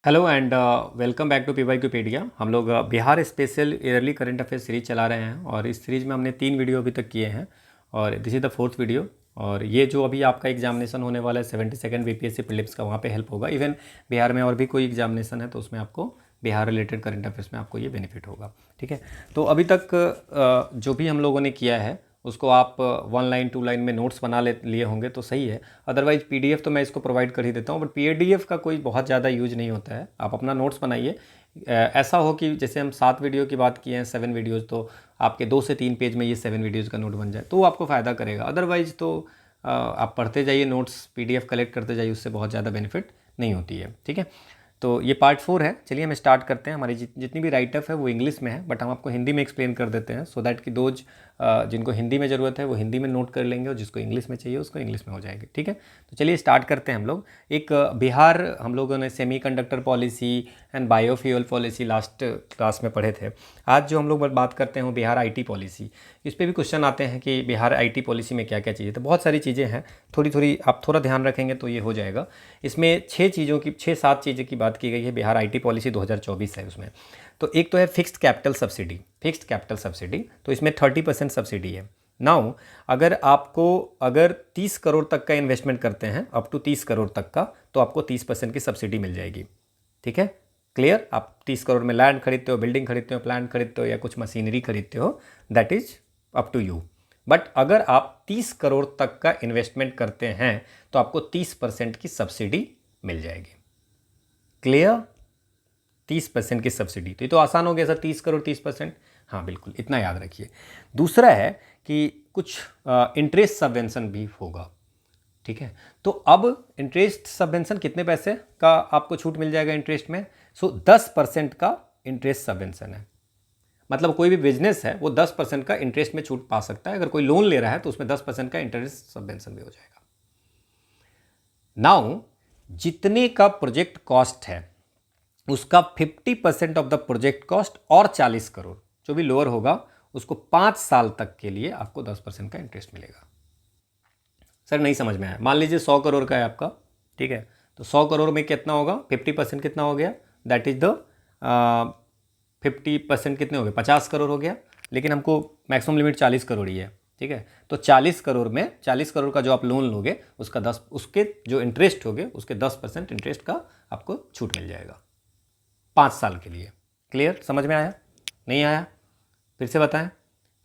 Hello and welcome back to PYQpedia. हम लोग Bihar special yearly current affair series चला रहे हैं और इस सीरीज़ में हमने 3 वीडियो अभी तक किए हैं और this is the 4th video. और ये जो अभी आपका एग्जामिनेशन होने वाला है 72nd बीपीएससी प्रीलिम्स का, वहाँ पे हेल्प होगा। इवन बिहार में और भी कोई एग्जामिनेशन है तो उसमें आपको बिहार रिलेटेड करंट अफेयर्स में आपको ये बेनिफिट होगा। ठीक है, तो अभी तक जो भी हम लोगों ने किया है उसको आप 1 लाइन 2 लाइन में नोट्स बना लिए होंगे तो सही है। अदरवाइज़ पीडीएफ तो मैं इसको प्रोवाइड कर ही देता हूँ, बट पीडीएफ का कोई बहुत ज़्यादा यूज नहीं होता है। आप अपना नोट्स बनाइए। ऐसा हो कि जैसे हम 7 वीडियो की बात किए हैं, 7 वीडियोज़, तो आपके 2 से 3 पेज में ये 7 वीडियोज़ का नोट बन जाए तो वो आपको फ़ायदा करेगा। अदरवाइज़ तो आप पढ़ते जाइए, नोट्स पीडीएफ कलेक्ट करते जाइए, उससे बहुत ज़्यादा बेनिफिट नहीं होती है। ठीक है, तो ये पार्ट 4 है। चलिए हम स्टार्ट करते हैं। हमारी जितनी भी राइटअप है वो इंग्लिश में है, बट हम आपको हिंदी में एक्सप्लेन कर देते हैं सो दैट कि दोज जिनको हिंदी में ज़रूरत है वो हिंदी में नोट कर लेंगे और जिसको इंग्लिश में चाहिए उसको इंग्लिश में हो जाएगी। ठीक है, तो चलिए स्टार्ट करते हैं हम लोग। एक बिहार, हम लोगों ने semiconductor policy and biofuel policy last class में पढ़े थे। आज जो हम लोग बात करते हैं वो बिहार आईटी पॉलिसी। इस पर भी क्वेश्चन आते हैं कि बिहार आईटी पॉलिसी में क्या क्या चीज़ें, तो बहुत सारी चीज़ें हैं। थोड़ी आप थोड़ा ध्यान रखेंगे तो ये हो जाएगा। इसमें 6-7 चीज़ों की बात की गई है। बिहार आईटी पॉलिसी 2024 है उसमें। तो एक तो है fixed capital subsidy. Fixed capital subsidy तो इसमें 30% सब्सिडी है। नाउ अगर 30 करोड़ तक का इन्वेस्टमेंट करते हैं, अप टू 30 करोड़ तक का, तो आपको 30% की सब्सिडी मिल जाएगी। ठीक है, क्लियर। आप 30 करोड़ में लैंड खरीदते हो, बिल्डिंग खरीदते हो, प्लांट खरीदते हो या कुछ मशीनरी खरीदते हो, that is up to you. But अगर आप 30 करोड़ तक का इन्वेस्टमेंट करते हैं तो आपको 30% की सब्सिडी मिल जाएगी। क्लियर, 30% की सब्सिडी। तो ये तो आसान हो गया सर, 30 करोड़ 30%। हाँ बिल्कुल, इतना याद रखिए। दूसरा है कि कुछ इंटरेस्ट सबवेंशन भी होगा। ठीक है, तो अब इंटरेस्ट सबवेंशन कितने पैसे का आपको छूट मिल जाएगा इंटरेस्ट में? 10% का इंटरेस्ट सबवेंशन है। मतलब कोई भी बिजनेस है वो 10% का इंटरेस्ट में छूट पा सकता है। अगर कोई लोन ले रहा है तो उसमें 10% का इंटरेस्ट सबवेंशन भी हो जाएगा। नाउ जितने का प्रोजेक्ट कॉस्ट है उसका 50% ऑफ द प्रोजेक्ट कॉस्ट और 40 करोड़ जो भी लोअर होगा उसको 5 साल तक के लिए आपको 10% का इंटरेस्ट मिलेगा। सर नहीं समझ में आया। मान लीजिए 100 करोड़ का है आपका, ठीक है, तो 100 करोड़ में कितना होगा? 50% कितना हो गया? दैट इज द 50% कितने हो गए? 50 करोड़ हो गया। लेकिन हमको मैक्सिमम लिमिट 40 करोड़ ही है। ठीक है, तो 40 करोड़ में 40 करोड़ का जो आप लोन लोगे उसका 10, उसके जो इंटरेस्ट होगे उसके 10% इंटरेस्ट का आपको छूट मिल जाएगा 5 साल के लिए। क्लियर, समझ में आया? नहीं आया? फिर से बताएं।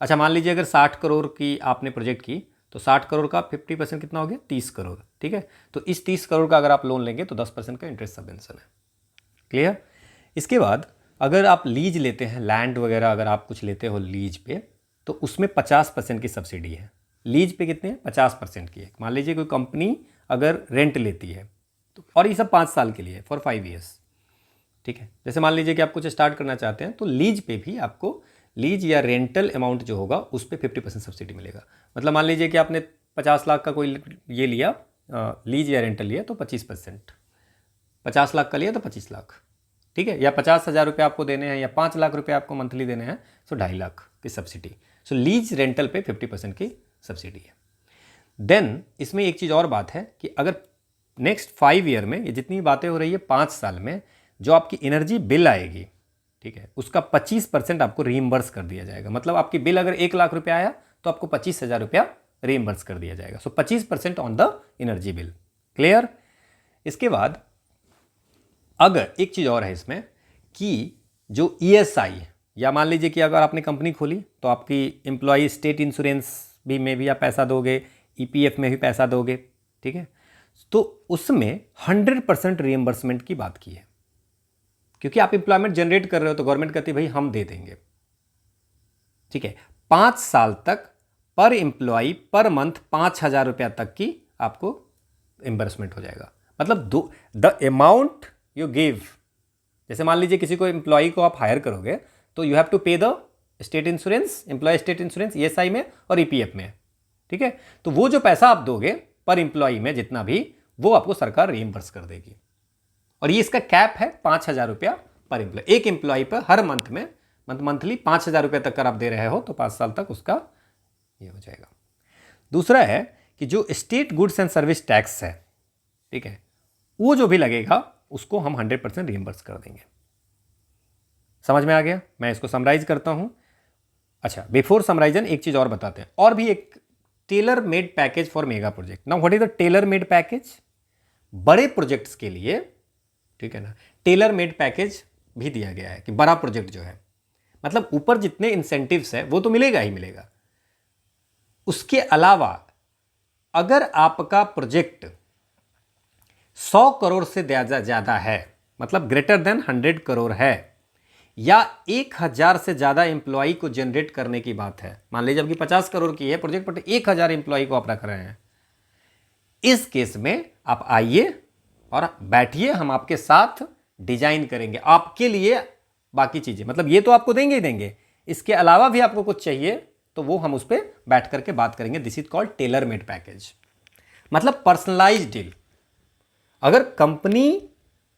अच्छा, मान लीजिए अगर 60 करोड़ की आपने प्रोजेक्ट की तो 60 करोड़ का 50% कितना हो गया? 30 करोड़। ठीक है, तो इस 30 करोड़ का अगर आप लोन लेंगे तो 10% का इंटरेस्ट सबवेंशन है। क्लियर। इसके बाद अगर आप लीज लेते हैं, लैंड वगैरह अगर आप कुछ लेते हो लीज पे, तो उसमें 50% की सब्सिडी है। लीज पे कितने? 50% की है। मान लीजिए कोई कंपनी अगर रेंट लेती है तो, और ये सब 5 साल के लिए, फॉर 5 ईयर्स। ठीक है, जैसे मान लीजिए कि आप कुछ स्टार्ट करना चाहते हैं तो लीज पे भी आपको, लीज या रेंटल अमाउंट जो होगा उस पर 50% सब्सिडी मिलेगा। मतलब मान लीजिए कि आपने 50 लाख का कोई ये लिया, लीज या रेंटल लिया, तो 25%। 50 लाख का लिया तो 25 लाख। ठीक है, या 50,000 रुपये आपको देने हैं या 5 लाख रुपये आपको मंथली देने हैं, सो 2.5 लाख की सब्सिडी। सो लीज रेंटल पे 50% की सब्सिडी है। देन इसमें एक चीज़ और बात है कि अगर नेक्स्ट 5 ईयर में, ये जितनी बातें हो रही है 5 साल में, जो आपकी एनर्जी बिल आएगी, ठीक है, उसका 25% आपको रीइंबर्स कर दिया जाएगा। मतलब आपकी बिल अगर 1 लाख रुपया आया तो आपको 25,000 रुपया रीइंबर्स कर दिया जाएगा। सो 25% on the energy bill. Clear. इसके बाद अगर एक चीज़ और है इसमें कि जो ईएसआई, या मान लीजिए कि अगर आपने कंपनी खोली तो आपकी एम्प्लॉय स्टेट इंश्योरेंस भी में भी आप पैसा दोगे, ईपीएफ में भी पैसा दोगे। ठीक है, तो उसमें 100% रीएम्बर्समेंट की बात की है, क्योंकि आप एम्प्लॉयमेंट जनरेट कर रहे हो तो गवर्नमेंट कहती है भाई हम दे देंगे। ठीक है, 5 साल तक पर एम्प्लॉय पर मंथ 5,000 रुपया तक की आपको एम्बर्समेंट हो जाएगा। मतलब द अमाउंट यू गिव, जैसे मान लीजिए किसी को एम्प्लॉय को आप हायर करोगे तो you have to pay the state insurance, employ state insurance, ESI में और ईपीएफ में। ठीक है, तो वो जो पैसा आप दोगे पर एम्प्लॉय में जितना भी, वो आपको सरकार रीइंबर्स कर देगी। और ये इसका कैप है 5,000 रुपया पर एम्प्लॉय। एक एम्प्लॉय पर हर मंथ में, मंथली 5,000 रुपये तक अगर आप दे रहे हो तो 5 साल तक उसका ये हो जाएगा। दूसरा है कि जो state goods and service tax है, ठीक है, वो जो भी लगेगा उसको हम 100% रिइंबर्स कर देंगे। समझ में आ गया? मैं इसको समराइज करता हूं। अच्छा, बिफोर समराइजन एक चीज और बताते हैं, और भी एक tailor made package for mega project. Now what is the tailor made package? बड़े प्रोजेक्ट्स के लिए, ठीक है ना, टेलर मेड पैकेज भी दिया गया है कि बड़ा प्रोजेक्ट जो है, मतलब ऊपर जितने इंसेंटिव्स है वो तो मिलेगा ही मिलेगा, उसके अलावा अगर आपका प्रोजेक्ट 100 करोड़ से ज्यादा है, मतलब ग्रेटर देन 100 करोड़ है, या 1000 से ज्यादा एम्प्लॉय को जनरेट करने की बात है, मान लीजिए आपकी 50 करोड़ की है प्रोजेक्ट बट 1000 एम्प्लॉय को आप रख रहे हैं, इस केस में आप आइए और बैठिए, हम आपके साथ डिजाइन करेंगे आपके लिए बाकी चीजें, मतलब ये तो आपको देंगे ही देंगे, इसके अलावा भी आपको कुछ चाहिए तो वो हम उस पर बैठ करके बात करेंगे। This is called tailor made package, मतलब पर्सनलाइज डील। अगर कंपनी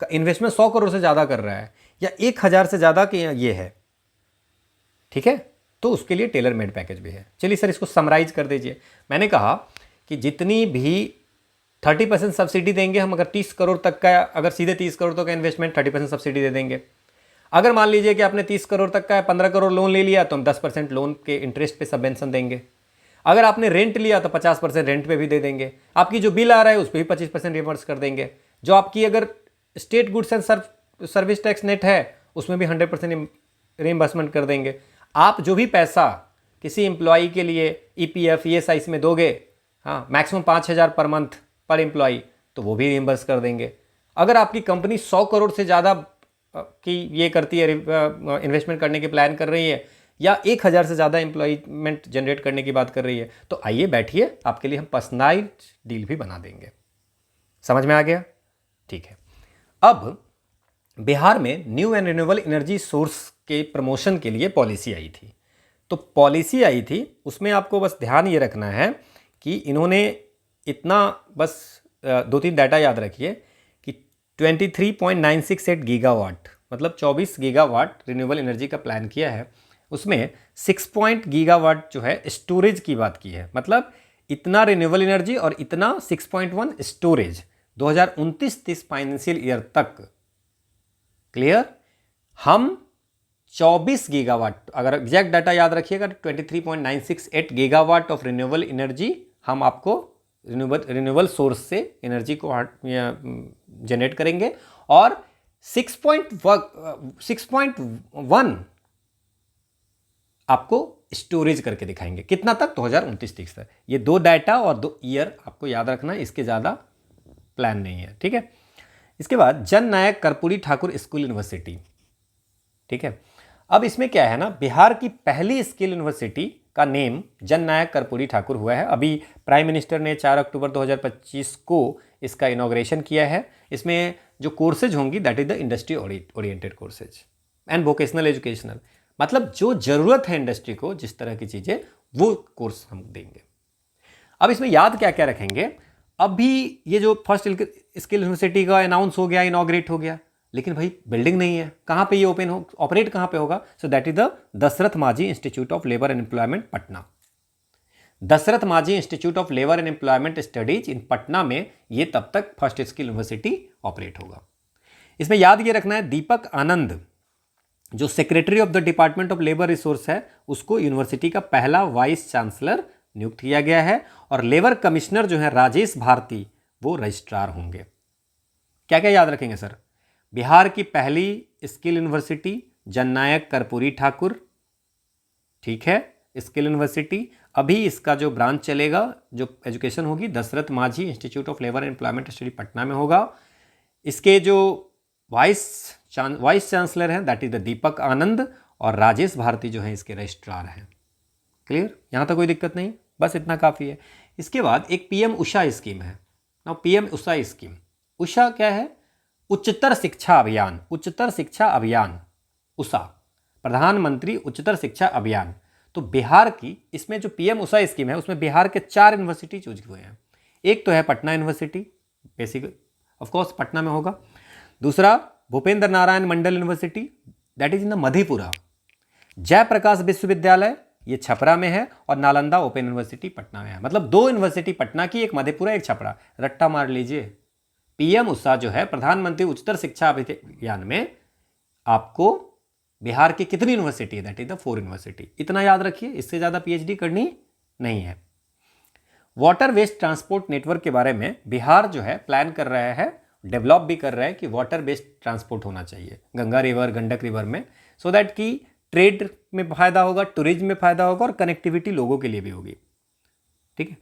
का इन्वेस्टमेंट 100 करोड़ से ज्यादा कर रहा है या 1000 से ज्यादा के ये है, ठीक है, तो उसके लिए टेलर मेड पैकेज भी है। चलिए सर इसको समराइज कर दीजिए। मैंने कहा कि जितनी भी 30% सब्सिडी देंगे हम, अगर 30 करोड़ तक का, अगर सीधे 30 करोड़ तक का इन्वेस्टमेंट 30% सब्सिडी दे देंगे। अगर मान लीजिए कि आपने 30 करोड़ तक का 15 करोड़ लोन ले लिया तो हम 10% लोन के इंटरेस्ट पे सबवेंशन देंगे। अगर आपने रेंट लिया तो 50% रेंट पे भी दे देंगे। आपकी जो बिल आ रहा है उस पर भी 25% रिवर्स कर देंगे। जो आपकी अगर state goods and service tax net है उसमें भी 100% रिइंबर्समेंट कर देंगे। आप जो भी पैसा किसी एम्प्लॉय के लिए EPF ESI में दोगे, हाँ, मैक्सिमम 5000 पर मंथ पर एम्प्लॉय, तो वो भी रिइंबर्स कर देंगे। अगर आपकी कंपनी 100 करोड़ से ज़्यादा की ये करती है, इन्वेस्टमेंट करने की प्लान कर रही है, या 1000 से ज़्यादा एम्प्लॉयमेंट जनरेट करने की बात कर रही है, तो आइए बैठिए, आपके लिए हम पर्सनलाइज्ड डील भी बना देंगे। समझ में आ गया? ठीक है। अब बिहार में new and renewable energy source के प्रमोशन के लिए पॉलिसी आई थी। तो पॉलिसी आई थी, उसमें आपको बस ध्यान ये रखना है कि इन्होंने इतना बस 2-3 डाटा याद रखिए कि 23.968 गीगावाट, मतलब 24 गीगावाट रिन्यूएबल एनर्जी का प्लान किया है। उसमें 6 गीगावाट जो है स्टोरेज की बात की है, मतलब इतना रिन्यूएबल एनर्जी और इतना 6.1 स्टोरेज 2029-30 फाइनेंशियल ईयर तक। क्लियर? हम 24 गीगावाट, अगर एग्जैक्ट डाटा याद रखिएगा, 23.968 गीगावाट ऑफ रिन्यूएबल एनर्जी हम आपको रिन्यूएबल सोर्स से एनर्जी को जनरेट करेंगे, और 6.1 आपको स्टोरेज करके दिखाएंगे। कितना तक? 2029-30 तक। ये 2 डाटा और 2 ईयर आपको याद रखना है, इसके ज़्यादा प्लान नहीं है, ठीक है। इसके बाद जन नायक कर्पूरी ठाकुर स्किल यूनिवर्सिटी, ठीक है। अब इसमें क्या है ना, बिहार की पहली स्किल यूनिवर्सिटी का नेम जन नायक कर्पूरी ठाकुर हुआ है। अभी प्राइम मिनिस्टर ने 4 अक्टूबर 2025 को इसका इनॉग्रेशन किया है। इसमें जो कोर्सेज होंगी that is the industry oriented courses and vocational educational, मतलब जो जरूरत है इंडस्ट्री को, जिस तरह की चीजें, वो कोर्स हम देंगे। अब इसमें याद क्या क्या रखेंगे? अभी ये जो फर्स्ट स्किल यूनिवर्सिटी का अनाउंस हो गया, इनॉग्रेट हो गया, लेकिन भाई बिल्डिंग नहीं है, कहाँ पे ये ओपन हो, ऑपरेट कहाँ पे होगा? So that is the Dashrath Manjhi institute of labour and employment Patna. Dashrath Manjhi institute of labour and employment studies in Patna में ये तब तक फर्स्ट स्किल यूनिवर्सिटी ऑपरेट होगा। इसमें याद ये रखना है, दीपक आनंद जो secretary of the department of labour resource है, उसको यूनिवर्सिटी का पहला वाइस चांसलर नियुक्त किया गया है, और लेबर कमिश्नर जो है राजेश भारती, वो रजिस्ट्रार होंगे। क्या क्या याद रखेंगे सर? बिहार की पहली स्किल यूनिवर्सिटी जननायक कर्पूरी ठाकुर, ठीक है, स्किल यूनिवर्सिटी। अभी इसका जो ब्रांच चलेगा, जो एजुकेशन होगी, Dasharath Manjhi institute of labour and employment study Patna में होगा। इसके जो वाइस चांसलर हैं दैट इज द दीपक आनंद, और राजेश भारती जो है इसके रजिस्ट्रार हैं। क्लियर? यहाँ तक कोई दिक्कत नहीं, बस इतना काफ़ी है। इसके बाद एक PM उषा स्कीम है। ना PM उषा स्कीम, उषा क्या है? उच्चतर शिक्षा अभियान, उच्चतर शिक्षा अभियान, उषा, प्रधानमंत्री उच्चतर शिक्षा अभियान। तो बिहार की इसमें जो PM उषा स्कीम है उसमें बिहार के 4 यूनिवर्सिटी चूज हुए हैं। एक तो है Patna university, basic of course Patna में होगा। दूसरा Bhupendra Narayan Mandal university, that is in the Madhepura. Jayaprakash विश्वविद्यालय, ये छपरा में है, और नालंदा ओपन यूनिवर्सिटी पटना में है। मतलब 2 यूनिवर्सिटी पटना की, एक मधेपुरा, एक छपरा। रट्टा मार लीजिए, पीएम उषा जो है प्रधानमंत्री उच्चतर शिक्षा अभियान में आपको बिहार की कितनी यूनिवर्सिटी है, दैट इज द 4 यूनिवर्सिटी। इतना याद रखिए, इससे ज़्यादा पीएचडी करनी नहीं है। वाटर वेस्ट ट्रांसपोर्ट नेटवर्क के बारे में बिहार जो है प्लान कर रहा है, डेवलप भी कर रहा है कि वाटर बेस्ड ट्रांसपोर्ट होना चाहिए गंगा रिवर, गंडक रिवर में, सो दैट कि ट्रेड में फायदा होगा, टूरिज्म में फायदा होगा और कनेक्टिविटी लोगों के लिए भी होगी। ठीक है।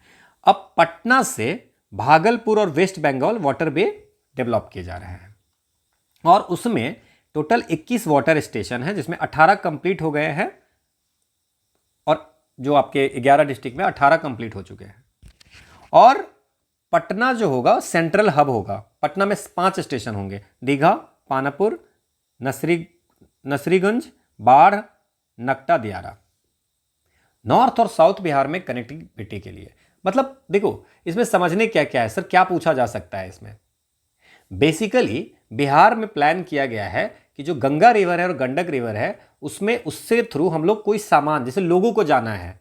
अब पटना से भागलपुर और West Bengal waterway develop किए जा रहे हैं और उसमें टोटल 21 वाटर स्टेशन है, जिसमें 18 कंप्लीट हो गए हैं और जो आपके 11 डिस्ट्रिक्ट में 18 कंप्लीट हो चुके हैं। और पटना जो होगा सेंट्रल हब होगा। पटना में 5 स्टेशन होंगे, दीघा, पानापुर, नसरीगंज, बाढ़, नकटा, दियारा। नॉर्थ और साउथ बिहार में कनेक्टिविटी के लिए, मतलब देखो इसमें समझने क्या क्या है सर, क्या पूछा जा सकता है इसमें। बेसिकली बिहार में प्लान किया गया है कि जो गंगा रिवर है और गंडक रिवर है उसमें उससे थ्रू हम लोग कोई सामान, जैसे लोगों को जाना है,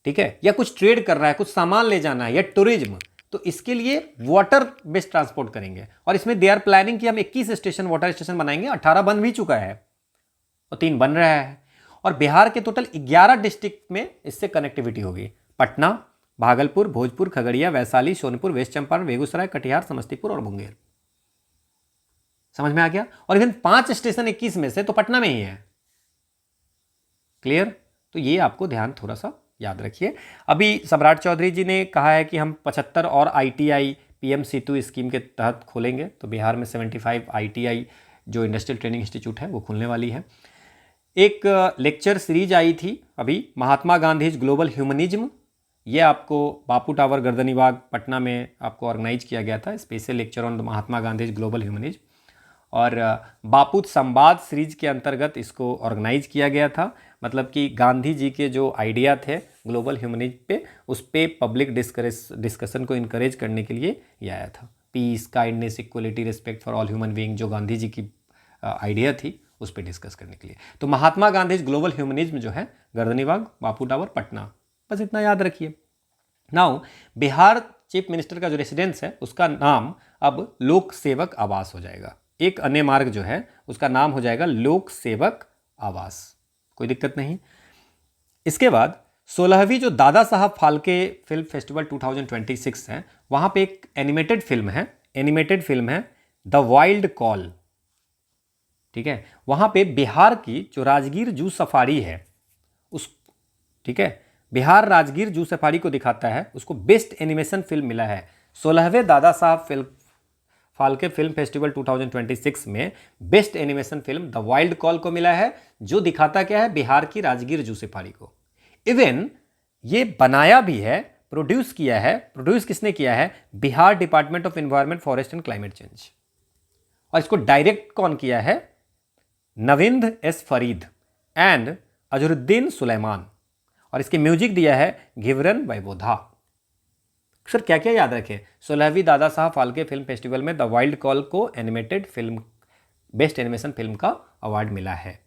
ठीक है, या कुछ ट्रेड करना है, कुछ सामान ले जाना है या टूरिज्म, तो इसके लिए वाटर बेस्ड ट्रांसपोर्ट करेंगे। और इसमें दे आर प्लानिंग कि हम 21 स्टेशन वाटर स्टेशन बनाएंगे, 18 बन भी चुका है और 3 बन रहा है। और बिहार के टोटल 11 डिस्ट्रिक्ट में इससे कनेक्टिविटी होगी। पटना, भागलपुर, भोजपुर, खगड़िया, वैशाली, सोनपुर, वेस्ट चंपारण, बेगूसराय, कटिहार, समस्तीपुर और मुंगेर। समझ में आ गया। और इवन 5 स्टेशन 21 में से तो पटना में ही है। क्लियर। तो ये आपको ध्यान थोड़ा सा याद रखिए। अभी सम्राट चौधरी जी ने कहा है कि हम 75 और आईटीआई पीएम सेतु स्कीम के तहत खोलेंगे, तो बिहार में 75 आईटीआई जो इंडस्ट्रियल ट्रेनिंग इंस्टीट्यूट है वो खुलने वाली है। एक लेक्चर सीरीज आई थी अभी, महात्मा गांधी ग्लोबल ह्यूमनिज्म, ये आपको बापू टावर गर्दनीबाग पटना में आपको ऑर्गेनाइज किया गया था, special lecture on the Mahatma Gandhi global humanism. और बापू संवाद सीरीज के अंतर्गत इसको ऑर्गेनाइज किया गया था। मतलब कि गांधी जी के जो आइडिया थे ग्लोबल ह्यूमनिज्म पे, उस पे पब्लिक डिस्कशन को इनकरेज करने के लिए ये आया था। Peace, kindness, equality, respect for all human being, जो गांधी जी की आइडिया थी उस पर डिस्कस करने के लिए। तो महात्मा गांधी ग्लोबल ह्यूमनिज्म जो है गर्दनीबाग, बापू टावर, पटना, बस इतना याद रखिए। नाउ बिहार चीफ मिनिस्टर का जो रेसिडेंस है उसका नाम अब लोक सेवक आवास हो जाएगा। एक अन्य मार्ग जो है उसका नाम हो जाएगा लोक सेवक आवास, कोई दिक्कत नहीं। इसके बाद 16वीं जो दादा साहब फाल्के फिल्म फेस्टिवल 2026 है, वहां पे एक एनिमेटेड फिल्म है द वाइल्ड कॉल। ठीक है, वहां पे बिहार की जो राजगीर जू सफारी है उस, ठीक है, बिहार राजगीर जू सफारी को दिखाता है, उसको बेस्ट एनिमेशन फिल्म मिला है। 16वें दादा साहब फाल्के फिल्म फेस्टिवल 2026 में best animation film the wild call को मिला है, जो दिखाता क्या है, बिहार की राजगीर जू सफारी को। इवन ये बनाया भी है, प्रोड्यूस किसने किया है, Bihar department of environment, forest and climate change. और इसको डायरेक्ट कौन किया है, नविंद एस फरीद एंड अजरुद्दीन सुलेमान। और इसकी म्यूजिक दिया है घिवरन वैबोधा। सर क्या क्या याद रखें, 16वीं दादा साहब फाल्के फिल्म फेस्टिवल में द वाइल्ड कॉल को animated film best animation film का अवार्ड मिला है।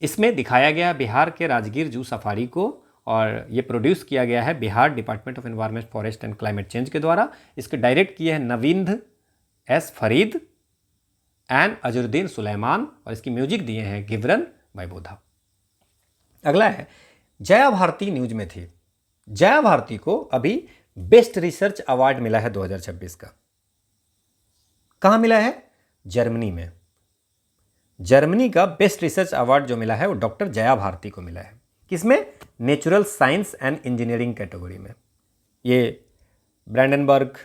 इसमें दिखाया गया बिहार के राजगीर जू सफारी को, और ये प्रोड्यूस किया गया है Bihar department of environment, forest and climate change के द्वारा। इसके डायरेक्ट किए हैं नविंद एस फरीद एंड अजरुद्दीन सुलेमान, और इसकी म्यूजिक दिए हैं घिवरन वैबोधा। अगला है जया भारती न्यूज में थी। जया भारती को अभी बेस्ट रिसर्च अवार्ड मिला है 2026 का। कहां मिला है, जर्मनी में। जर्मनी का बेस्ट रिसर्च अवार्ड जो मिला है वो डॉक्टर जया भारती को मिला है। किसमें, natural science and engineering category में। ये ब्रांडनबर्ग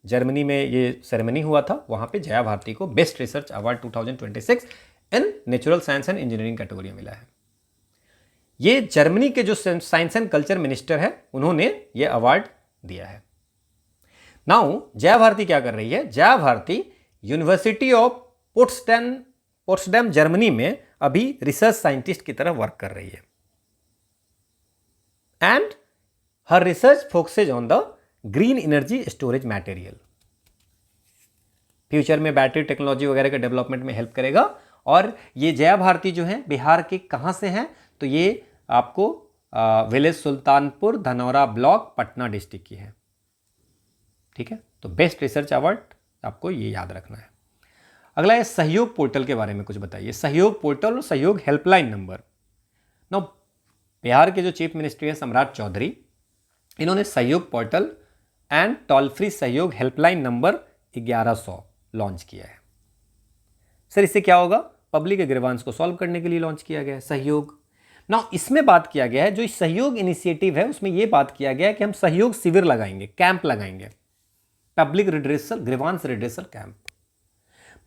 जर्मनी में ये सेरेमनी हुआ था, वहां पे जया भारती को best research award 2026 in natural science and engineering category में मिला है। ये जर्मनी के जो साइंस एंड कल्चर मिनिस्टर है उन्होंने ये अवार्ड दिया है। नाउ जया भारती क्या कर रही है, Jaya Bharati university of Potsdam Germany में अभी रिसर्च साइंटिस्ट की तरह वर्क कर रही है। And her research focuses on the green energy storage material. Future में बैटरी टेक्नोलॉजी वगैरह के डेवलपमेंट में हेल्प करेगा। और ये जया भारती जो है बिहार के कहां से हैं, तो ये आपको village Sultanpur, Dhanaura block, Patna district की है। ठीक है, तो बेस्ट रिसर्च अवार्ड आपको ये याद रखना है। अगला है सहयोग पोर्टल के बारे में कुछ बताइए। सहयोग पोर्टल और सहयोग हेल्पलाइन नंबर। नो, बिहार के जो चीफ मिनिस्ट्री है सम्राट चौधरी, इन्होंने सहयोग पोर्टल एंड टोल फ्री सहयोग हेल्पलाइन नंबर 1100 लॉन्च किया है। सर इससे क्या होगा? पब्लिक ग्रीवांस को सॉल्व करने के लिए लॉन्च किया गया है सहयोग। ना इसमें बात किया गया है, जो सहयोग इनिशिएटिव है उसमें यह बात किया गया है कि हम सहयोग शिविर लगाएंगे, कैंप लगाएंगे, public redressal grievance redressal camp.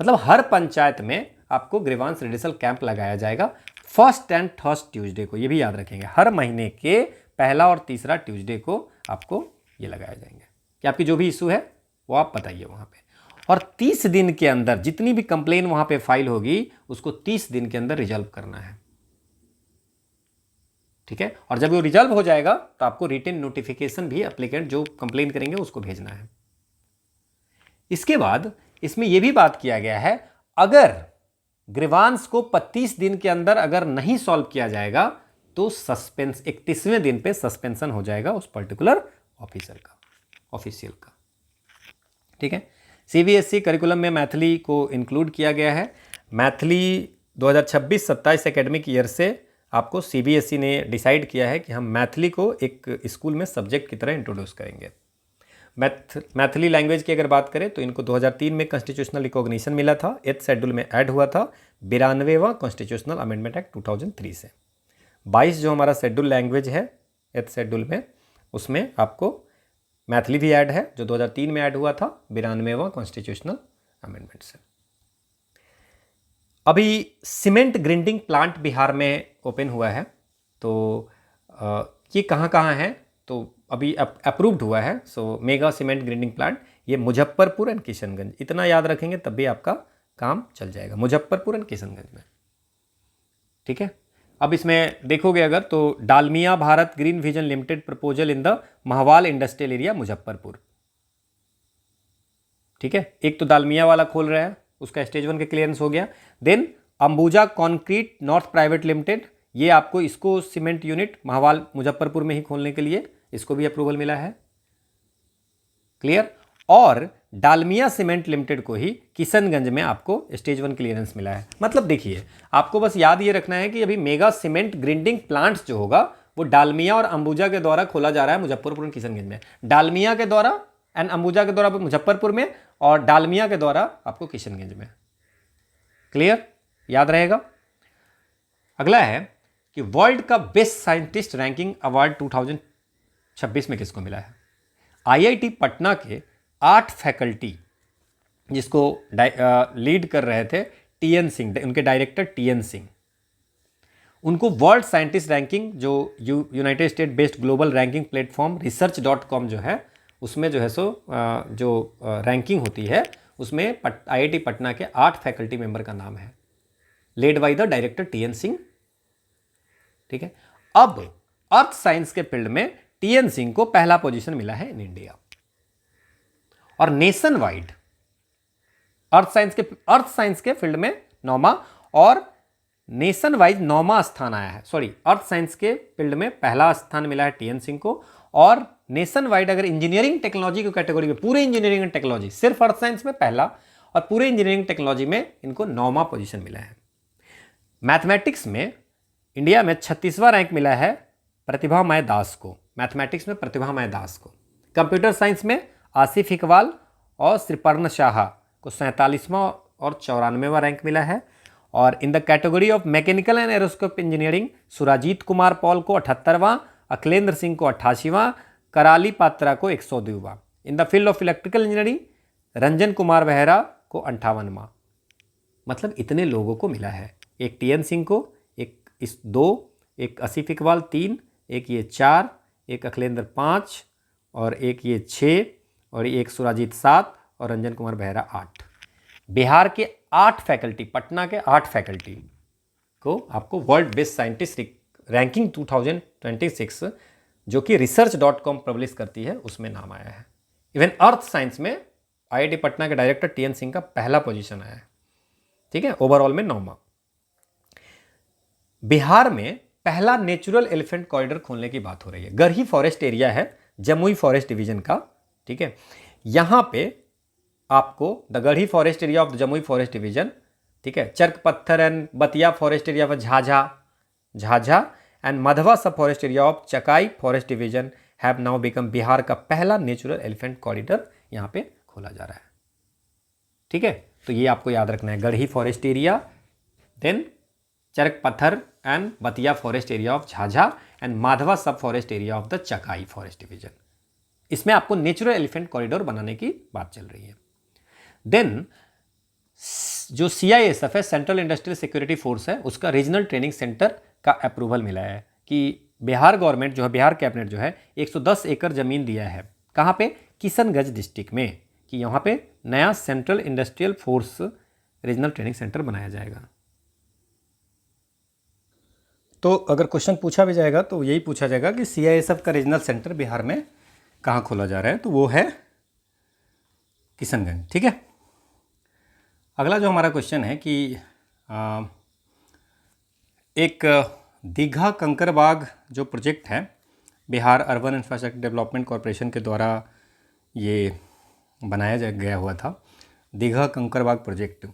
मतलब हर पंचायत में आपको ग्रीवांस रिड्रेसल कैंप लगाया जाएगा फर्स्ट एंड थर्ड ट्यूसडे को। ये भी याद रखेंगे, हर महीने के पहला और तीसरा ट्यूसडे को आपको ये लगाया जाएंगे कि आपकी जो भी इशू है वो आप बताइए वहां पे। और 30 दिन के अंदर जितनी भी कंप्लेन वहां पे फाइल होगी उसको 30 दिन के अंदर रिजॉल्व करना है, ठीक है। और जब वो रिजॉल्व हो जाएगा तो आपको रिटन नोटिफिकेशन भी एप्लीकेंट जो कंप्लेन करेंगे उसको भेजना है। इसके बाद इसमें यह भी बात किया गया है, अगर ग्रीवांस को 25 दिन के अंदर अगर नहीं सॉल्व किया जाएगा तो सस्पेंस 31वें दिन पे सस्पेंशन हो जाएगा उस पर्टिकुलर ऑफिसर का, ऑफिशियल का, ठीक है। सीबीएसई करिकुलम में मैथिली को इंक्लूड किया गया है। मैथिली 2026-27 एकेडमिक ईयर से आपको सीबीएसई ने डिसाइड किया है कि हम मैथिली को एक स्कूल में सब्जेक्ट की तरह इंट्रोड्यूस करेंगे। मैथिली लैंग्वेज की अगर बात करें तो इनको 2003 में कॉन्स्टिट्यूशनल रिकॉग्निशन मिला था, 8th शेड्यूल में ऐड हुआ था 92वां कॉन्स्टिट्यूशनल अमेंडमेंट एक्ट 2003 से। 22 जो हमारा शेड्यूल लैंग्वेज है 8th शेड्यूल में, उसमें आपको मैथिली भी ऐड है जो 2003 में ऐड हुआ था 92वां कॉन्स्टिट्यूशनल अमेंडमेंट से। अभी सीमेंट ग्राइंडिंग प्लांट बिहार में ओपन हुआ है, तो ये कहाँ है? तो अभी अप्रूव्ड हुआ है। सो मेगा सीमेंट ग्राइंडिंग प्लांट ये मुजफ्फरपुर एंड किशनगंज, इतना याद रखेंगे तब भी आपका काम चल जाएगा, मुजफ्फरपुर एंड किशनगंज में, ठीक है। अब इसमें देखोगे अगर तो Dalmia Bharat green vision limited proposal in the Mahwal industrial area Muzaffarpur, ठीक है। एक तो डालमिया वाला खोल रहा है, उसका स्टेज 1 का क्लियरेंस हो गया। Then Ambuja concrete north private limited, ये आपको इसको सीमेंट यूनिट महवाल मुजफ्फरपुर में ही खोलने के लिए इसको भी अप्रूवल मिला है, क्लियर। और डालमिया सीमेंट लिमिटेड को ही किशनगंज में आपको स्टेज 1 क्लियरेंस मिला है। मतलब देखिए आपको बस याद ये रखना है कि अभी मेगा सीमेंट ग्राइंडिंग प्लांट्स जो होगा वो डालमिया और अंबुजा के द्वारा खोला जा रहा है मुजफ्फरपुर और किशनगंज में, डालमिया के द्वारा एंड अंबुजा के द्वारा मुजफ्फरपुर में और डालमिया के द्वारा आपको किशनगंज में, क्लियर, याद रहेगा। अगला है कि वर्ल्ड का बेस्ट साइंटिस्ट रैंकिंग अवार्ड 2026 में किसको मिला है? आईआईटी पटना के 8 फैकल्टी जिसको लीड कर रहे थे टीएन सिंह, उनके डायरेक्टर टीएन सिंह, उनको वर्ल्ड साइंटिस्ट रैंकिंग जो United state based global ranking platform research.com जो है उसमें जो है सो जो रैंकिंग होती है उसमें आईआईटी पटना के 8 फैकल्टी मेंबर का नाम है, led by the director TN Singh, ठीक है। अब अर्थ साइंस के फील्ड में टीएन सिंह को पहला पोजीशन मिला है इन इंडिया, और नेशन वाइड अर्थ साइंस के फील्ड में 9वां और नेशन वाइज 9वां स्थान आया है। सॉरी, अर्थ साइंस के फील्ड में पहला स्थान मिला है टीएन सिंह को, और नेशन वाइड अगर इंजीनियरिंग टेक्नोलॉजी की कैटेगरी में, पूरे इंजीनियरिंग एंड टेक्नोलॉजी, सिर्फ अर्थ साइंस में पहला और पूरे इंजीनियरिंग टेक्नोलॉजी में इनको 9वां पोजीशन मिला है। मैथमेटिक्स में इंडिया में 36वां रैंक मिला है प्रतिभामय दास को, मैथमेटिक्स में प्रतिभामय दास को। कंप्यूटर साइंस में आसिफ इकबाल और श्रीपर्ण शाह को 47वां और 94वां रैंक मिला है। और in the category of mechanical and aerospace engineering Surajit Kumar Paul को 78वां, अखिलेंद्र सिंह को 88वां, कराली पात्रा को 102वां। In the field of electrical engineering Ranjan Kumar Behera को 58वां। मतलब इतने लोगों को मिला है, एक टीएन सिंह को, एक इस 2, एक आसिफ इकबाल 3, एक ये 4, एक अखिलेंद्र 5 और एक ये 6 और एक सुराजीत 7 और रंजन कुमार बेहरा 8। बिहार के 8 फैकल्टी, पटना के 8 फैकल्टी को आपको वर्ल्ड बेस्ट साइंटिस्ट रैंकिंग 2026 जो कि research.com पब्लिश करती है उसमें नाम आया है। इवन अर्थ साइंस में आईआईटी पटना के डायरेक्टर टीएन सिंह का पहला पोजीशन आया है, ठीक है, ओवरऑल में 9वां। बिहार में पहला नेचुरल एलिफेंट कॉरिडोर खोलने की बात हो रही है। गरही फॉरेस्ट एरिया है, जमुई फॉरेस्ट डिवीजन का, ठीक है। यहाँ पे आपको the Garhi forest area of the Jamui forest division, ठीक है, Charak Pathar and Batiya forest area of Jhajha and Madhwa sub forest area of Chakai forest division have now become Bihar का पहला नेचुरल एलिफेंट कॉरिडोर यहाँ पे खोला जा रहा है। ठीक है, तो ये आपको याद रखना है, Garhi forest area, then Charak Pathar and Batiya forest area of Jhajha and Madhwa sub forest area of the Chakai forest division. इसमें आपको नेचुरल एलिफेंट कॉरिडोर बनाने की बात चल रही है। देन जो CISF है, सेंट्रल इंडस्ट्रियल सिक्योरिटी फोर्स है, उसका रीजनल ट्रेनिंग सेंटर का अप्रूवल मिला है कि बिहार गवर्नमेंट जो है, बिहार कैबिनेट जो है 110 एकड़ जमीन दिया है, कहाँ पे, किशनगंज डिस्ट्रिक्ट में, कि यहाँ पे नया central industrial force regional training centre बनाया जाएगा। तो अगर क्वेश्चन पूछा भी जाएगा तो यही पूछा जाएगा कि CISF का रीजनल सेंटर बिहार में कहाँ खोला जा रहा है, तो वो है किशनगंज। ठीक है, अगला जो हमारा क्वेश्चन है कि एक दीघा कंकरबाग जो प्रोजेक्ट है, Bihar urban infrastructure development corporation के द्वारा ये बनाया गया हुआ था, दीघा कंकरबाग प्रोजेक्ट,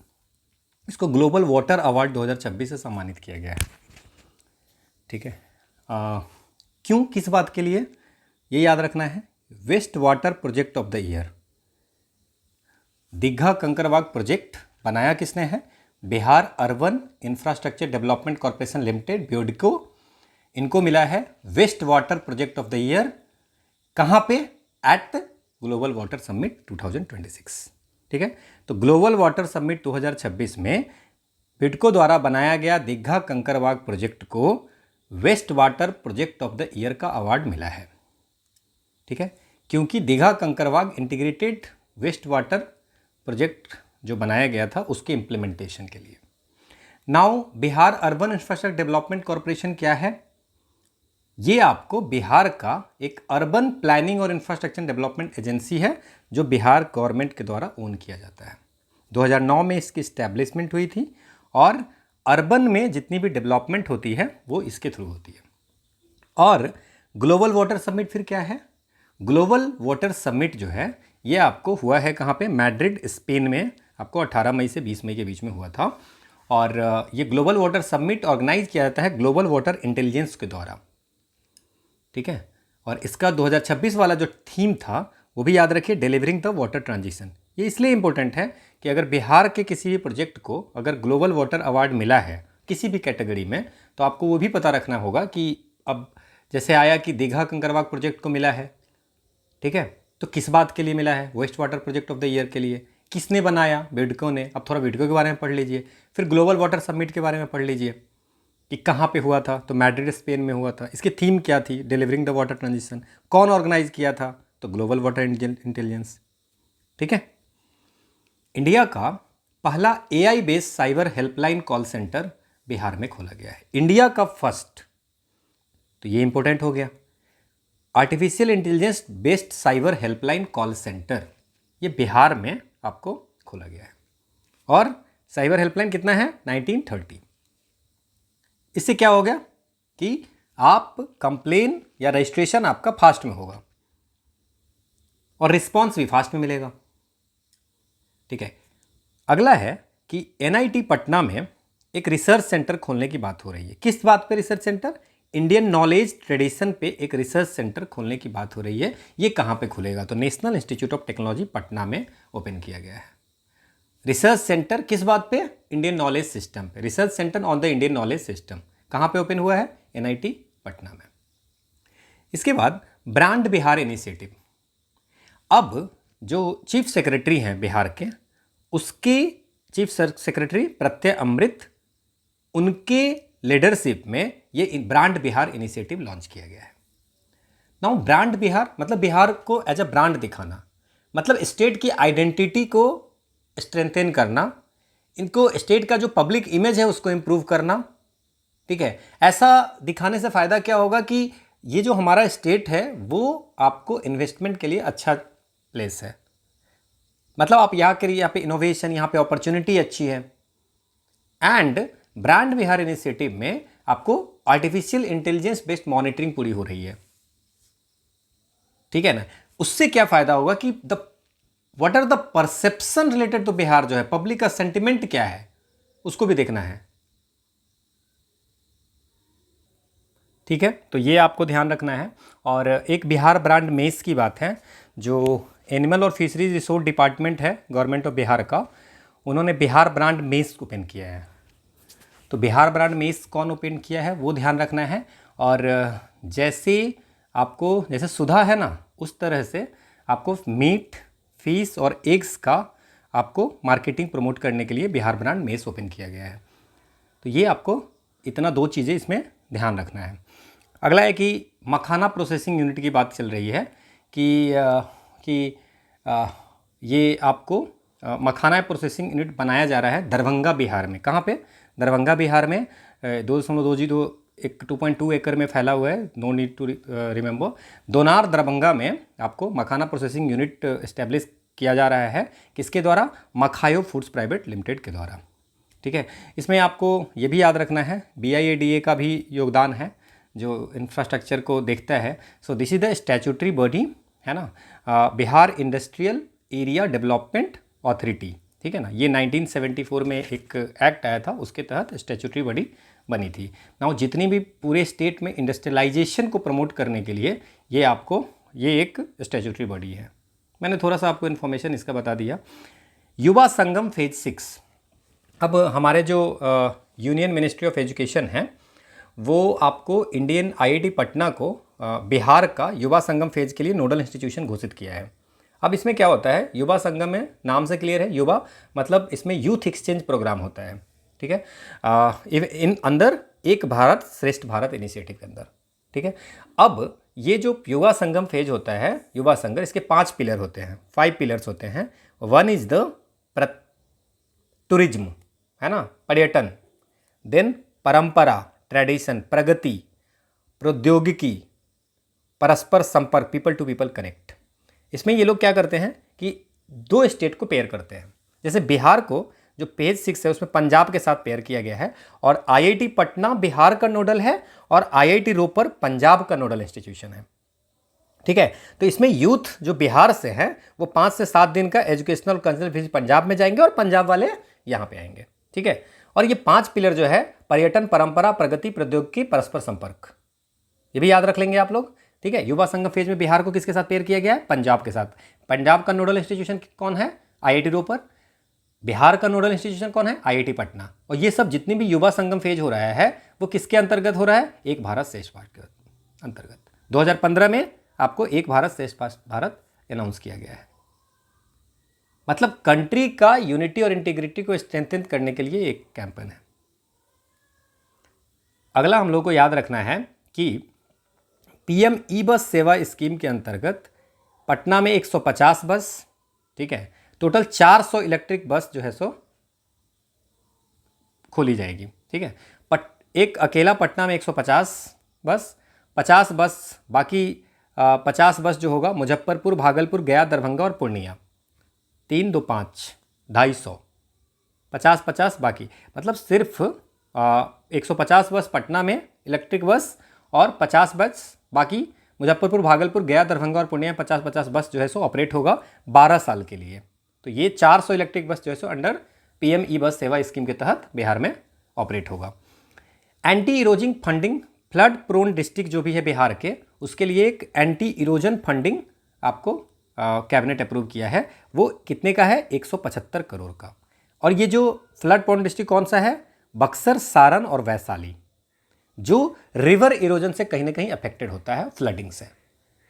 इसको ग्लोबल वाटर अवार्ड 2026 से सम्मानित किया गया है। ठीक है, क्यों, किस बात के लिए, ये याद रखना है, waste water project of the year. Digha Kankarbagh project बनाया किसने है, Bihar urban infrastructure development corporation limited, BUIDCO, इनको मिला है waste water project of the year. कहाँ पे, एट ग्लोबल वाटर समिट 2026। ठीक है, तो ग्लोबल वाटर समिट 2026 में ब्यूडको द्वारा बनाया गया दीघा कंकरबाग प्रोजेक्ट को waste water project of the year का अवार्ड मिला है। ठीक है, क्योंकि Digha Kankarbagh integrated waste water project जो बनाया गया था उसके इम्प्लीमेंटेशन के लिए। Now Bihar urban infrastructure development corporation क्या है, ये आपको बिहार का एक अर्बन प्लानिंग और इंफ्रास्ट्रक्चर डेवलपमेंट एजेंसी है जो बिहार गवर्नमेंट के द्वारा ओन किया जाता है। 2009 में इसकी इस्टेब्लिशमेंट हुई थी और अर्बन में जितनी भी डेवलपमेंट होती है वो इसके थ्रू होती है। और ग्लोबल वाटर समिट फिर क्या है, ग्लोबल वाटर समिट जो है ये आपको हुआ है कहाँ पे, मैड्रिड स्पेन में, आपको 18 मई से 20 मई के बीच में हुआ था। और ये ग्लोबल वाटर समिट ऑर्गेनाइज किया जाता है ग्लोबल वाटर इंटेलिजेंस के द्वारा। ठीक है, और इसका 2026 वाला जो थीम था वो भी याद रखिए, डिलीवरिंग द वाटर ट्रांजिशन। ये इसलिए इंपॉर्टेंट है कि अगर बिहार के किसी भी प्रोजेक्ट को अगर ग्लोबल वाटर अवार्ड मिला है किसी भी कैटेगरी में, तो आपको वो भी पता रखना होगा कि अब जैसे आया कि दीघा कंकरबाग प्रोजेक्ट को मिला है, ठीक है, तो किस बात के लिए मिला है, waste water project of the year के लिए। किसने बनाया, ब्यूडको ने। अब थोड़ा ब्यूडको के बारे में पढ़ लीजिए, फिर ग्लोबल वाटर समिट के बारे में पढ़ लीजिए कि कहाँ पे हुआ था, तो मैड्रिड स्पेन में हुआ था। इसकी थीम क्या थी, डिलीवरिंग द वाटर ट्रांजिशन। कौन ऑर्गेनाइज किया था, तो ग्लोबल वाटर इंटेलिजेंस। ठीक है, इंडिया का पहला AI based cyber helpline call centre Bihar में खोला गया है, इंडिया का फर्स्ट। तो ये इंपॉर्टेंट हो गया, artificial intelligence based cyber helpline call centre, ये बिहार में आपको खोला गया है। और साइबर हेल्पलाइन कितना है, 1930। इससे क्या हो गया कि आप कंप्लेन या रजिस्ट्रेशन आपका फास्ट में होगा और रिस्पॉन्स भी फास्ट में मिलेगा। ठीक है, अगला है कि NIT पटना में एक रिसर्च सेंटर खोलने की बात हो रही है। किस बात पे research centre, Indian knowledge tradition पे एक रिसर्च सेंटर खोलने की बात हो रही है। ये कहाँ पे खुलेगा, तो national institute of technology Patna में ओपन किया गया है। रिसर्च सेंटर किस बात पे, इंडियन नॉलेज सिस्टम पे, research centre on the Indian knowledge system. कहाँ पे ओपन हुआ है, NIT पटना में। इसके बाद ब्रांड बिहार इनिशिएटिव। अब जो चीफ सेक्रेटरी हैं बिहार के, उसके चीफ सेक्रेटरी प्रत्यय अमृत, उनके लीडरशिप में ये ब्रांड बिहार इनिशिएटिव लॉन्च किया गया है। नाउ ब्रांड बिहार मतलब बिहार को एज अ ब्रांड दिखाना, मतलब स्टेट की आइडेंटिटी को स्ट्रेंथन करना, इनको स्टेट का जो पब्लिक इमेज है उसको इम्प्रूव करना। ठीक है, ऐसा दिखाने से फ़ायदा क्या होगा कि ये जो हमारा स्टेट है वो आपको इन्वेस्टमेंट के लिए अच्छा प्लेस है, मतलब आप यहाँ करिए, यहाँ पे इनोवेशन, यहाँ पे अपॉर्चुनिटी अच्छी है। एंड ब्रांड बिहार इनिशिएटिव में आपको आर्टिफिशियल इंटेलिजेंस बेस्ड मॉनिटरिंग पूरी हो रही है। ठीक है ना, उससे क्या फ़ायदा होगा कि the what are the perception related to Bihar जो है, पब्लिक का सेंटिमेंट क्या है उसको भी देखना है। ठीक है, तो ये आपको ध्यान रखना है। और एक बिहार ब्रांड मेस की बात है, जो एनिमल और फिशरीज रिसोर्स डिपार्टमेंट है गवर्नमेंट ऑफ बिहार का, उन्होंने बिहार ब्रांड मेस ओपन किया है। तो बिहार ब्रांड मेस कौन ओपन किया है वो ध्यान रखना है। और जैसे आपको जैसे सुधा है ना, उस तरह से आपको मीट, फिश और एग्स का आपको मार्केटिंग प्रमोट करने के लिए बिहार ब्रांड मेस ओपन किया गया है। तो ये आपको इतना 2 चीज़ें इसमें ध्यान रखना है। अगला है कि मखाना प्रोसेसिंग यूनिट की बात चल रही है कि ये आपको मखाना प्रोसेसिंग यूनिट बनाया जा रहा है दरभंगा बिहार में। कहाँ पे? दरभंगा बिहार में 2.2 एक 2.2 एकड़ में फैला हुआ है, no need to remember. Donar Darbhanga में आपको मखाना प्रोसेसिंग यूनिट इस्टेब्लिश किया जा रहा है। किसके द्वारा? मखायो फूड्स प्राइवेट लिमिटेड के द्वारा। ठीक है, इसमें आपको ये भी याद रखना है BIADA का भी योगदान है जो इंफ्रास्ट्रक्चर को देखता है। So this is the statutory body, है ना, Bihar industrial area development authority. ठीक है ना, ये 1974 में एक एक्ट आया था, उसके तहत स्टैट्यूटरी बॉडी बनी थी। नाउ जितनी भी पूरे स्टेट में इंडस्ट्रियलाइजेशन को प्रमोट करने के लिए ये एक स्टैट्यूटरी बॉडी है। मैंने थोड़ा सा आपको इन्फॉर्मेशन इसका बता दिया। युवा संगम फेज 6, अब हमारे जो यूनियन मिनिस्ट्री ऑफ एजुकेशन है वो आपको इंडियन IIT पटना को बिहार का युवा संगम फेज के लिए नोडल इंस्टीट्यूशन घोषित किया है। अब इसमें क्या होता है, युवा संगम में नाम से क्लियर है, युवा मतलब इसमें यूथ एक्सचेंज प्रोग्राम होता है। ठीक है, इन अंदर एक भारत श्रेष्ठ भारत इनिशिएटिव के अंदर। ठीक है, अब ये जो युवा संगम फेज होता है, युवा संगम, इसके 5 पिलर होते हैं, 5 पिलर्स होते हैं। 1 इज द टूरिज्म, है ना, पर्यटन। देन परंपरा, ट्रेडिशन, प्रगति, प्रौद्योगिकी, परस्पर संपर्क, पीपल टू पीपल कनेक्ट। इसमें ये लोग क्या करते हैं कि 2 स्टेट को पेयर करते हैं। जैसे बिहार को जो पेज 6 है उसमें पंजाब के साथ पेयर किया गया है, और IIT पटना बिहार का नोडल है और IIT रोपर पंजाब का नोडल इंस्टीट्यूशन है। ठीक है, तो इसमें यूथ जो बिहार से हैं वो 5 से 7 दिन का एजुकेशनल कल्चरल विजिट पंजाब में जाएंगे और पंजाब वाले यहाँ पे आएंगे। ठीक है, और ये 5 पिलर जो है, पर्यटन, परंपरा, प्रगति, प्रौद्योगिकी, परस्पर संपर्क, ये भी याद रख लेंगे आप लोग। ठीक है, युवा संगम फेज में बिहार को किसके साथ पेयर किया गया है? पंजाब के साथ। पंजाब का नोडल इंस्टीट्यूशन कौन है? IIT रोपर। बिहार का नोडल इंस्टीट्यूशन कौन है? IIT पटना। और ये सब जितनी भी युवा संगम फेज हो रहा है वो किसके अंतर्गत हो रहा है? एक भारत श्रेष्ठ भारत के अंतर्गत। 2015 में आपको एक भारत श्रेष्ठ भारत अनाउंस किया गया है। मतलब कंट्री का यूनिटी और इंटीग्रिटी को स्ट्रेंथन करने के लिए एक कैंपेन है। अगला हम लोग को याद रखना है कि PM ई-बस सेवा स्कीम के अंतर्गत पटना में 150 बस, ठीक है, टोटल 400 इलेक्ट्रिक बस जो है सो खोली जाएगी। ठीक है, एक अकेला पटना में 150 बस, 50 बस, बाकी 50 बस जो होगा मुजफ्फरपुर, भागलपुर, गया, दरभंगा और पूर्णिया। 3, 2, 5, 250, 50-50 बाकी, मतलब सिर्फ 150 बस पटना में इलेक्ट्रिक बस और 50 बस बाकी मुजफ्फरपुर, भागलपुर, गया, दरभंगा और पूर्णिया 50-50 बस जो है सो ऑपरेट होगा 12 साल के लिए। तो ये 400 इलेक्ट्रिक बस जो है सो under PM e bus Sewa scheme के तहत बिहार में ऑपरेट होगा। Anti eroding funding, flood prone district जो भी है बिहार के, उसके लिए एक एंटी इरोजन फंडिंग आपको कैबिनेट अप्रूव किया है। वो कितने का है? 175 करोड़ का। और ये जो फ्लड प्रोन डिस्ट्रिक्ट कौन सा है? बक्सर, सारण और वैशाली, जो रिवर इरोजन से कहीं ना कहीं अफेक्टेड होता है, फ्लडिंग से।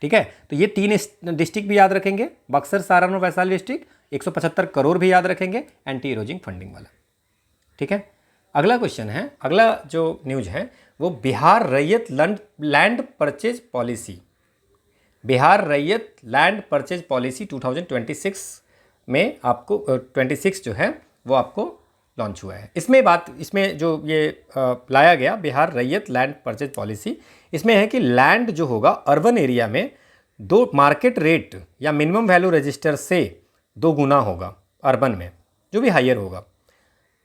ठीक है, तो ये 3 डिस्ट्रिक्ट भी याद रखेंगे, बक्सर, सारण और वैशाली डिस्ट्रिक्ट। 175 करोड़ भी याद रखेंगे, एंटी इरोजिंग फंडिंग वाला। ठीक है, अगला क्वेश्चन है, अगला जो न्यूज है वो बिहार रैयत लैंड परचेज पॉलिसी। बिहार रैयत लैंड परचेज पॉलिसी 2026 में आपको 26 जो है वो आपको लॉन्च हुआ है। इसमें जो ये लाया गया बिहार रैयत लैंड परचेज पॉलिसी, इसमें है कि लैंड जो होगा अर्बन एरिया में 2 मार्केट रेट या मिनिमम वैल्यू रजिस्टर से 2 गुना होगा अर्बन में, जो भी हायर होगा।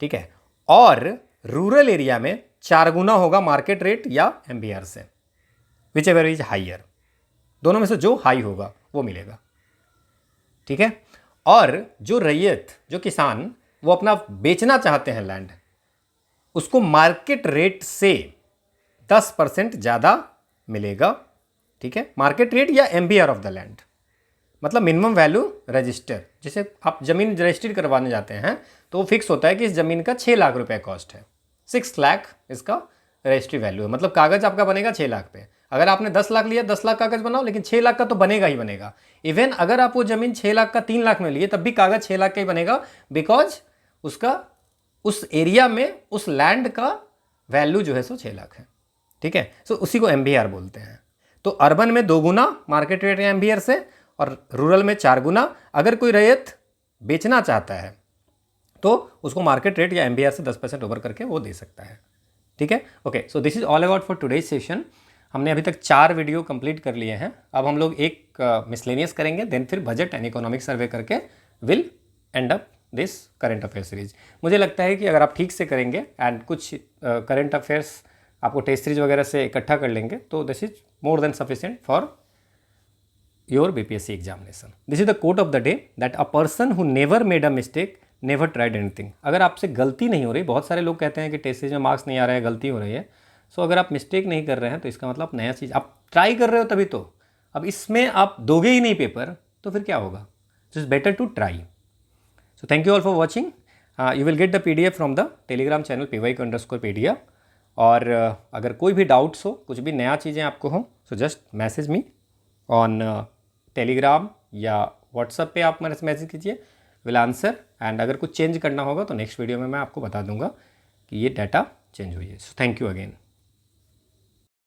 ठीक है, और रूरल एरिया में 4 गुना होगा मार्केट रेट या MBR से, विच एवर इज हाइयर। दोनों में से जो हाई होगा वो मिलेगा। ठीक है, और जो रैयत, जो किसान वो अपना बेचना चाहते हैं लैंड, उसको मार्केट रेट से 10% ज़्यादा मिलेगा, ठीक है। मार्केट रेट या MBR ऑफ द लैंड, मतलब मिनिमम वैल्यू रजिस्टर। जैसे आप ज़मीन रजिस्ट्री करवाने जाते हैं तो वो फिक्स होता है कि इस ज़मीन का 6 लाख रुपए कॉस्ट है, 6 लाख इसका रजिस्ट्री वैल्यू है, मतलब कागज़ आपका बनेगा 6 लाख पे। अगर आपने 10 लाख लिया, 10 लाख कागज़ बनाओ, लेकिन 6 लाख का तो बनेगा ही बनेगा। इवन अगर आप वो ज़मीन 6 लाख का 3 लाख में लिए तब भी कागज़ 6 लाख का ही बनेगा, बिकॉज उसका उस एरिया में उस लैंड का वैल्यू जो है सो 6 लाख है, ठीक है। सो उसी को MBR बोलते हैं। तो अर्बन में 2 गुना मार्केट रेट या MBR से, और रूरल में 4 गुना। अगर कोई रैयत बेचना चाहता है तो उसको मार्केट रेट या MBR से 10% ओवर करके वो दे सकता है, ठीक है। Okay, so this is all about for today's session. हमने अभी तक 4 वीडियो कंप्लीट कर लिए हैं। अब हम लोग एक मिसलेनियस करेंगे, देन फिर बजट एंड इकोनॉमिक सर्वे करके will and up this current affair series. मुझे लगता है कि अगर आप ठीक से करेंगे एंड कुछ करंट अफेयर्स आपको टेस्ट सीरीज वगैरह से इकट्ठा कर लेंगे तो this is more than sufficient for your BPSC examination. This is the quote of the day, that a person who never made a mistake never tried anything. अगर आपसे गलती नहीं हो रही, बहुत सारे लोग कहते हैं कि टेस्ट सीरीज में मार्क्स नहीं आ रहे हैं, गलती हो रही है। सो अगर आप मिस्टेक नहीं कर रहे हैं तो इसका मतलब नया चीज़ आप ट्राई कर रहे हो तभी तो। अब इसमें आप दोगे ही नहीं पेपर तो फिर क्या होगा? It is better to try. So thank you all for watching. You will get the PDF from the Telegram channel pyk_pedia. और अगर कोई भी डाउट्स हो, कुछ भी नया चीज़ें आपको हो, so just message me on Telegram या व्हाट्सएप पे आप मेरे मैसेज कीजिए, विल आंसर। एंड अगर कुछ चेंज करना होगा तो नेक्स्ट वीडियो में मैं आपको बता दूंगा कि ये डाटा चेंज हुई है। So thank you again.